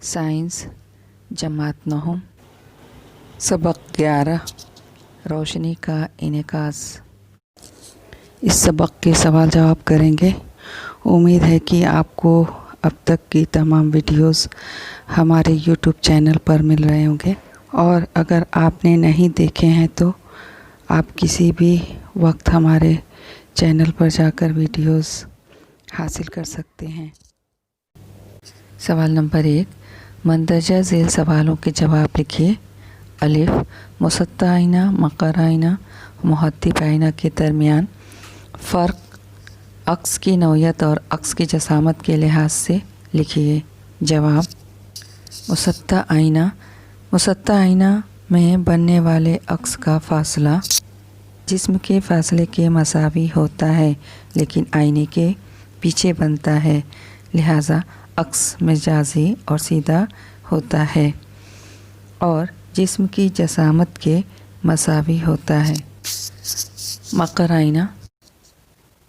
Science जमात नहुम सबक 11 रोशनी का इनेकास। इस सबक के सवाल जवाब करेंगे। उम्मीद है कि आपको अब तक की तमाम वीडियोस हमारे यूट्यूब चैनल पर मिल रहे होंगे, और अगर आपने नहीं देखे हैं तो आप किसी भी वक्त हमारे चैनल पर जाकर वीडियोस हासिल कर सकते हैं। सवाल नंबर 1, मंदरजा झेल सवालों के जवाब लिखिए। अलिफ, मुसत्ता आइना, मकर आइना, मुहत्तिब आइना के दरमियान फ़र्क अक्स की नौयत और अक्स की जसामत के लिहाज से लिखिए। जवाब, मुसत्ता आइना में बनने वाले अक्स का फासला जिस्म के फासले के मसावी होता है, लेकिन आईने के पीछे बनता है, लिहाजा अक्स मजाजी और सीधा होता है, और जिस्म की जसामत के मसावी होता है। मकर आइना,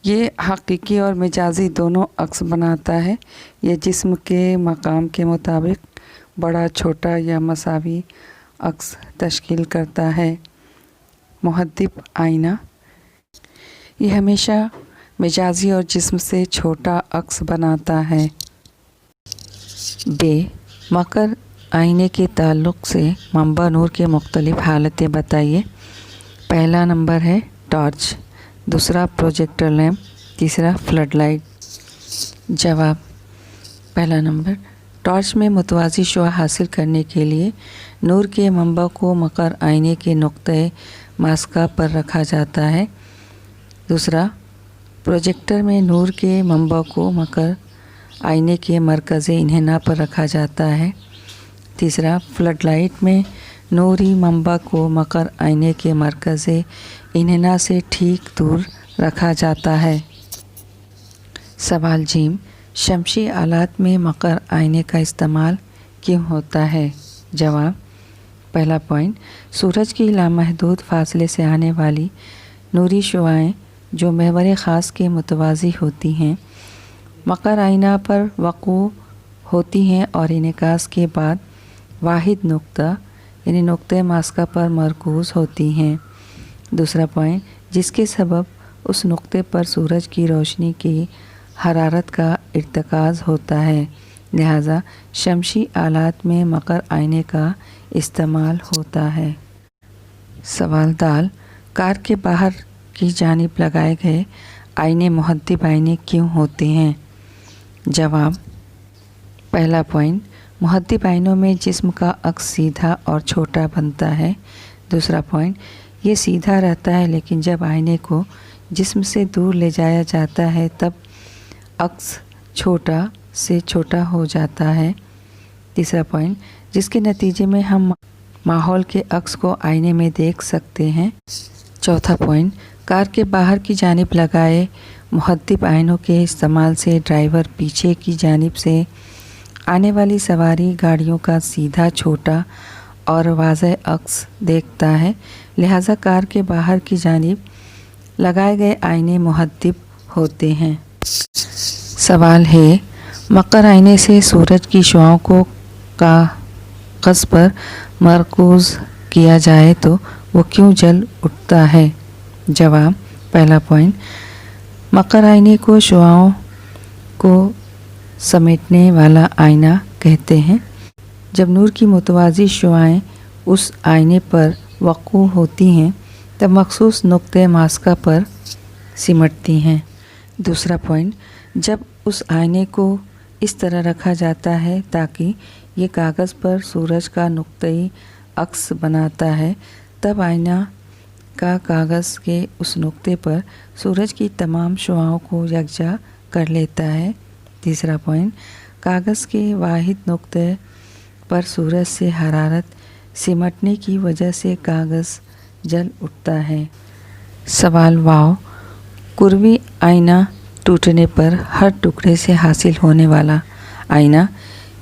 ये हकीकी और मजाजी दोनों अक्स बनाता है। ये जिस्म के मकाम के मुताबिक बड़ा, छोटा या मसावी अक्स तश्कील करता है। मुहद्दिब आइना, ये हमेशा मजाजी और जिस्म से छोटा अक्स बनाता है। बे, मकर आईने के ताल्लुक़ से मंबा नूर के मुख्तलिफ़ हालतें बताइए। पहला नंबर है टॉर्च, दूसरा प्रोजेक्टर लैम्प, तीसरा फ्लड लाइट। जवाब, पहला नंबर, टॉर्च में मुतवाज़ी शुआ हासिल करने के लिए नूर के मंबा को मकर आईने के नुक्ते मास्का पर रखा जाता है। दूसरा, प्रोजेक्टर में नूर के मंबा को मकर आईने के मरकज़ इन्हिना पर रखा जाता है। तीसरा, फ्लड लाइट में नूरी मंबा को मकर आईने के मरकज़ इन्हिना से ठीक दूर रखा जाता है। सवाल जीम, शमसी आलात में मकर आईने का इस्तेमाल क्यों होता है? जवाब, पहला पॉइंट, सूरज की लामहदूद फासले से आने वाली नूरी शुआएँ जो महवर ख़ास के मुतवाज़ी होती हैं, मकर आईना पर वक़ू होती हैं और इनेकास के बाद वाहिद नुक्ता यानी नुक्ते मास्का पर मरकूज़ होती हैं। दूसरा पॉइंट, जिसके सबब उस नुक्ते पर सूरज की रोशनी की हरारत का इर्तिकाज़ होता है, लिहाजा शमसी आलात में मकर आईने का इस्तेमाल होता है। सवाल दाल, कार के बाहर की जानिब लगाए गए आईने मुहद्दिब आईने क्यों होते हैं? जवाब, पहला पॉइंट, मुहद्दिब आइनों में जिस्म का अक्स सीधा और छोटा बनता है। दूसरा पॉइंट, ये सीधा रहता है, लेकिन जब आईने को जिस्म से दूर ले जाया जाता है तब अक्स छोटा से छोटा हो जाता है। तीसरा पॉइंट, जिसके नतीजे में हम माहौल के अक्स को आईने में देख सकते हैं। चौथा पॉइंट, कार के बाहर की जानिब लगाए मुहद्दिब आइनों के इस्तेमाल से ड्राइवर पीछे की जानिब से आने वाली सवारी गाड़ियों का सीधा, छोटा और वाज़ेह अक्स देखता है, लिहाजा कार के बाहर की जानिब लगाए गए आईने मुहद्दिब होते हैं। सवाल है, मकर आईने से सूरज की शुआओं को कागज़ पर मरकूज़ किया जाए तो वो क्यों जल उठता है? जवाब, पहला पॉइंट, मकर आईने को शुआओं को समेटने वाला आईना कहते हैं। जब नूर की मुतवाज़ी शुआएँ उस आईने पर वक़ू होती हैं तब मखसूस नुक्ते मास्का पर सिमटती हैं। दूसरा पॉइंट, जब उस आईने को इस तरह रखा जाता है ताकि ये कागज़ पर सूरज का नुक्तई अक्स बनाता है, तब आईना का कागज़ के उस नुक्ते पर सूरज की तमाम शुआओं को यकजा कर लेता है। तीसरा पॉइंट, कागज़ के वाहिद नुक्ते पर सूरज से हरारत सिमटने की वजह से कागज़ जल उठता है। सवाल वाव, कुर्वी आईना टूटने पर हर टुकड़े से हासिल होने वाला आईना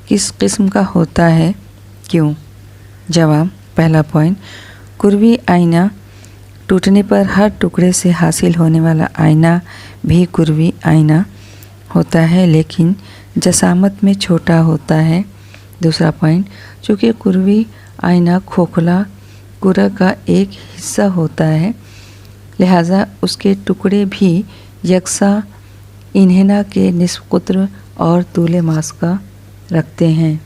किस किस्म का होता है, क्यों? जवाब, पहला पॉइंट, कुर्वी आईना टूटने पर हर टुकड़े से हासिल होने वाला आईना भी कुर्वी आईना होता है लेकिन जसामत में छोटा होता है। दूसरा पॉइंट, चूँकि कुर्वी आईना खोखला कुरक का एक हिस्सा होता है लिहाजा उसके टुकड़े भी यकसा इन्हेना के निस्फ कुत्र और तूले मास का रखते हैं।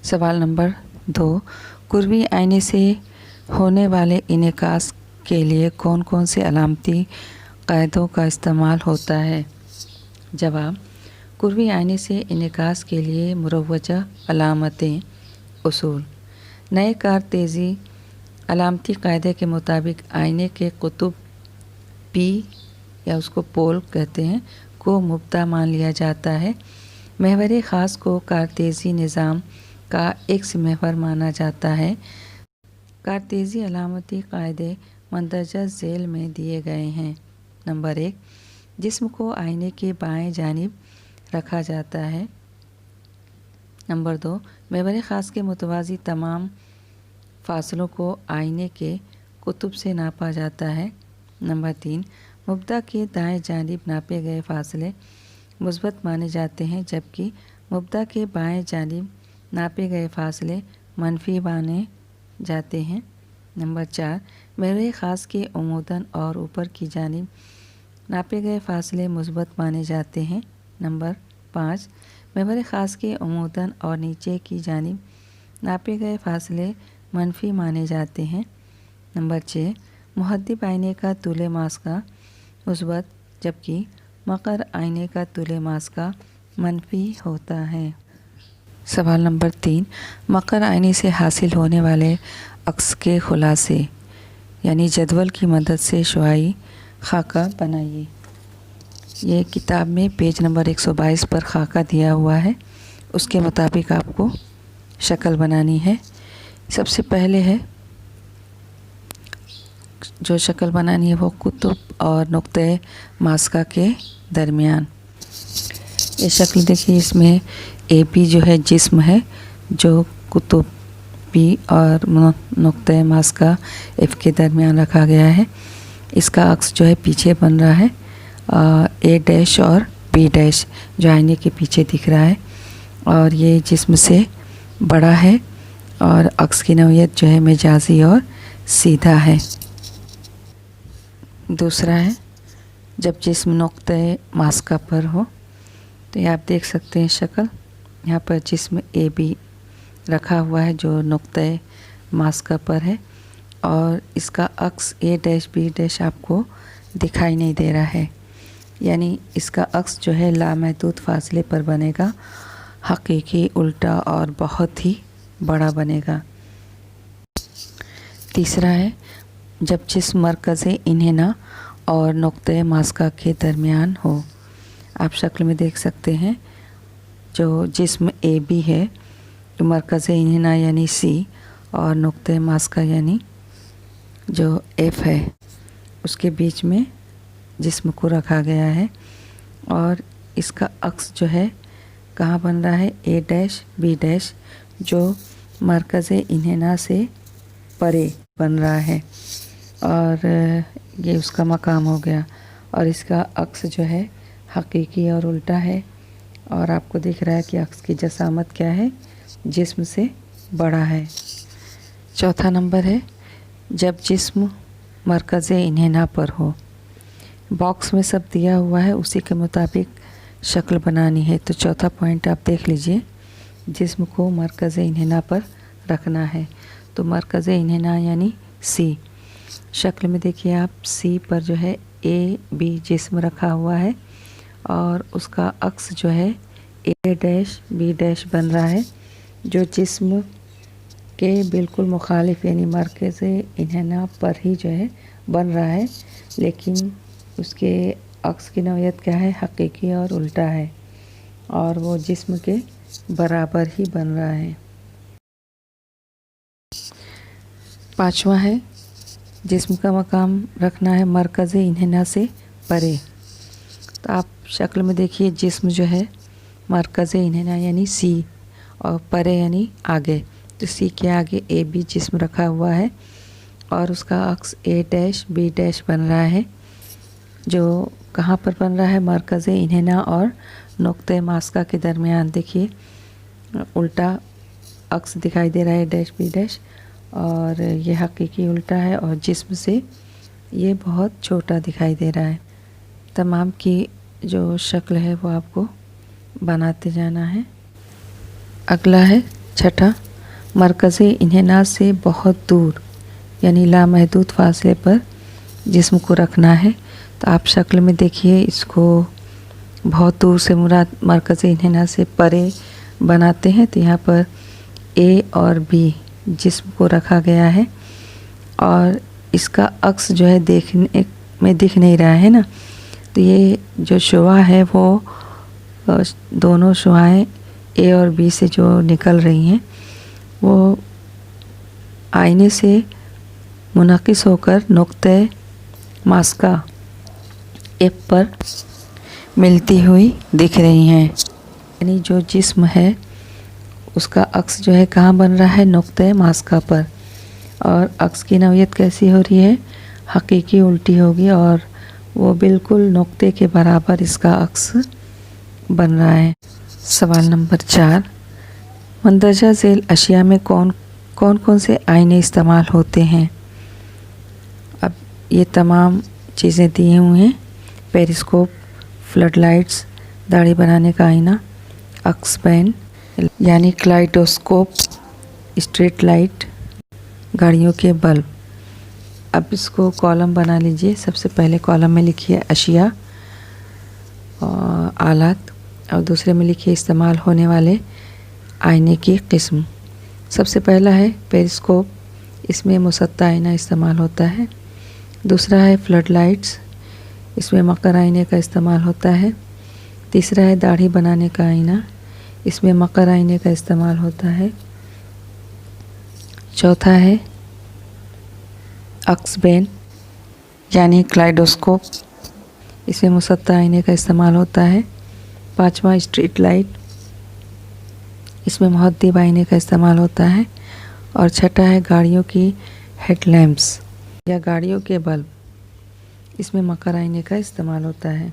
सवाल नंबर 2, कुर्वी आईने से होने वाले इनेकास के लिए कौन कौन से अलामती कायदों का इस्तेमाल होता है? जवाब, कुर्वी आईने से इनेकास के लिए मुरव्वजा अलामतें उसूल। नए कार तेज़ी अलामती कायदे के मुताबिक आईने के कुतुब पी या उसको पोल कहते हैं को मुब्दा मान लिया जाता है। महवर ख़ास को कारतेज़ी निज़ाम का एक महवर माना जाता है। कारतेज़ी अलामती कायदे मंदरजा झेल में दिए गए हैं। नंबर 1, जिस्म को आईने के बाएं जानिब रखा जाता है। नंबर 2, महवर ख़ास के मुतवाज़ी तमाम फासलों को आईने के कुतुब से नापा जाता है। नंबर 3, मुब्दा के दाएं जानिब नापे गए फासले मुस्बत माने जाते हैं जबकि मुब्दा के बाएं जानिब नापे गए फासले मनफी माने जाते हैं। नंबर 4, महवर ख़ास के उमूदन और ऊपर की जानिब नापे गए फासले मुस्बत माने जाते हैं। नंबर 5, महवर ख़ास के उमूदन और नीचे की जानिब नापे गए फासले मनफी माने जाते हैं। नंबर 6, मुहद्दिब आईने का तूले मास का मुस्बत जबकि मकर आईने का तूले मास का मनफी होता है। सवाल नंबर 3, मकर आईने से हासिल होने वाले अक्स के खुलासे यानी जदवल की मदद से शुआई खाका बनाइए। ये किताब में पेज नंबर 122 पर खाका दिया हुआ है, उसके मुताबिक आपको शक्ल बनानी है। सबसे पहले है जो शक्ल बनानी है वो कुतुब और नुक्ते मास्का के दरमियान। ये शक्ल देखिए, इसमें ए पी जो है जिस्म है जो कुतुब पी और नुक्ते मास्का एफ के दरमियान रखा गया है। इसका अक्स जो है पीछे बन रहा है, ए डैश और बी डैश जो आईने के पीछे दिख रहा है और ये जिस्म से बड़ा है और अक्स की नौयत जो है मजाजी और सीधा है। दूसरा है जब जिस्म नुक्ते मास्का पर हो, तो ये आप देख सकते हैं शक्ल, यहाँ पर जिस्म ए बी रखा हुआ है जो नुक्ते मास्का पर है और इसका अक्स ए डैश बी डैश आपको दिखाई नहीं दे रहा है, यानी इसका अक्स जो है लामहदूद फासले पर बनेगा, हकीकी उल्टा और बहुत ही बड़ा बनेगा। तीसरा है जब जिस्म मरकज़े इन्हेना और नुक्ते मास्का के दरमियान हो। आप शक्ल में देख सकते हैं जो जिस्म ए बी है, जो मरकज़े इन्हेना यानी सी और नुक्ते मास्का यानी जो एफ है, उसके बीच में जिस्म को रखा गया है और इसका अक्स जो है कहाँ बन रहा है, ए डैश बी डैश जो मरकज़े इन्हेना से परे बन रहा है और ये उसका मकाम हो गया और इसका अक्स जो है हकीकी और उल्टा है और आपको दिख रहा है कि अक्स की जसामत क्या है, जिस्म से बड़ा है। चौथा नंबर है जब जिस्म मरकज़े इन्हेना पर हो। बॉक्स में सब दिया हुआ है, उसी के मुताबिक शक्ल बनानी है। तो चौथा पॉइंट आप देख लीजिए, जिस्म को मरकज़े इन्हेना पर रखना है, तो मरकज़े इन्हेना यानी सी। शक्ल में देखिए आप, सी पर जो है ए बी जिस्म रखा हुआ है और उसका अक्स जो है ए डैश बी डैश बन रहा है जो जिस्म के बिल्कुल मुखालिफ यानी मरकज़े इन्हेना पर ही जो है बन रहा है, लेकिन उसके अक्स की नौयत क्या है, हकीकी और उल्टा है और वो जिस्म के बराबर ही बन रहा है। पांचवा है जिस्म का मकाम रखना है मरकज़े इन्हेना से परे। तो आप शक्ल में देखिए, जिस्म जो है मरकज़े इन्हेना यानी सी और परे यानी आगे, तो सी के आगे ए बी जिस्म रखा हुआ है और उसका अक्स ए डैश बी डैश बन रहा है जो कहाँ पर बन रहा है? मरकज़ इन्हेना और नुक्ते मास्का के दरमियान। देखिए उल्टा अक्स दिखाई दे रहा है, डैश बी डैश, और ये हकीकी उल्टा है और जिस्म से ये बहुत छोटा दिखाई दे रहा है। तमाम की जो शक्ल है वो आपको बनाते जाना है। अगला है छठा, मरकज़ इन्हेना से बहुत दूर यानी लामहदूद फासले पर जिस्म को रखना है। तो आप शक्ल में देखिए, इसको बहुत दूर से मुराद मरकज़ इन्हेना से परे बनाते हैं। तो यहाँ पर ए और बी जिस्म को रखा गया है और इसका अक्स जो है देखने में दिख नहीं रहा है ना। तो ये जो शुआ है वो दोनों शुआएँ ए और बी से जो निकल रही हैं वो आईने से मुनक़िस होकर नुक्ते मास्का एप पर मिलती हुई दिख रही हैं। यानी जो जिस्म है उसका अक्स जो है कहाँ बन रहा है? नुक्ते मास्का पर। और अक्स की नौयत कैसी हो रही है? हकीकी उल्टी होगी और वो बिल्कुल नुक्ते के बराबर इसका अक्स बन रहा है। सवाल नंबर 4, मंदरजा झेल अशिया में कौन कौन से आईने इस्तेमाल होते हैं? अब ये तमाम चीज़ें दी हुई हैं। पेरिस्कोप, फ्लड लाइट्स, दाढ़ी बनाने का आईना, अक्स पेन यानी क्लाइडोस्कोप, स्ट्रीट लाइट, गाड़ियों के बल्ब। अब इसको कॉलम बना लीजिए। सबसे पहले कॉलम में लिखिए अशिया और आलात, और दूसरे में लिखिए इस्तेमाल होने वाले आईने की किस्म। सबसे पहला है पेरिस्कोप, इसमें मुसत्ता आईना इस्तेमाल होता है। दूसरा है फ्लड लाइट्स, इसमें मकर आईने का इस्तेमाल होता है। तीसरा है दाढ़ी बनाने का आईना, इसमें मकर आईने का इस्तेमाल होता है। चौथा है अक्सबेन यानी क्लाइडोस्कोप, इसमें मुसत्ता आईने का इस्तेमाल होता है। पांचवा स्ट्रीट लाइट, इसमें मुहद्दिब आईने का इस्तेमाल होता है। और छठा है गाड़ियों की हेडलैम्प्स या गाड़ियों के बल्ब, इसमें मकर आईने का इस्तेमाल होता है।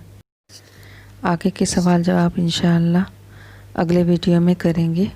आगे के सवाल जवाब इंशाअल्लाह अगले वीडियो में करेंगे।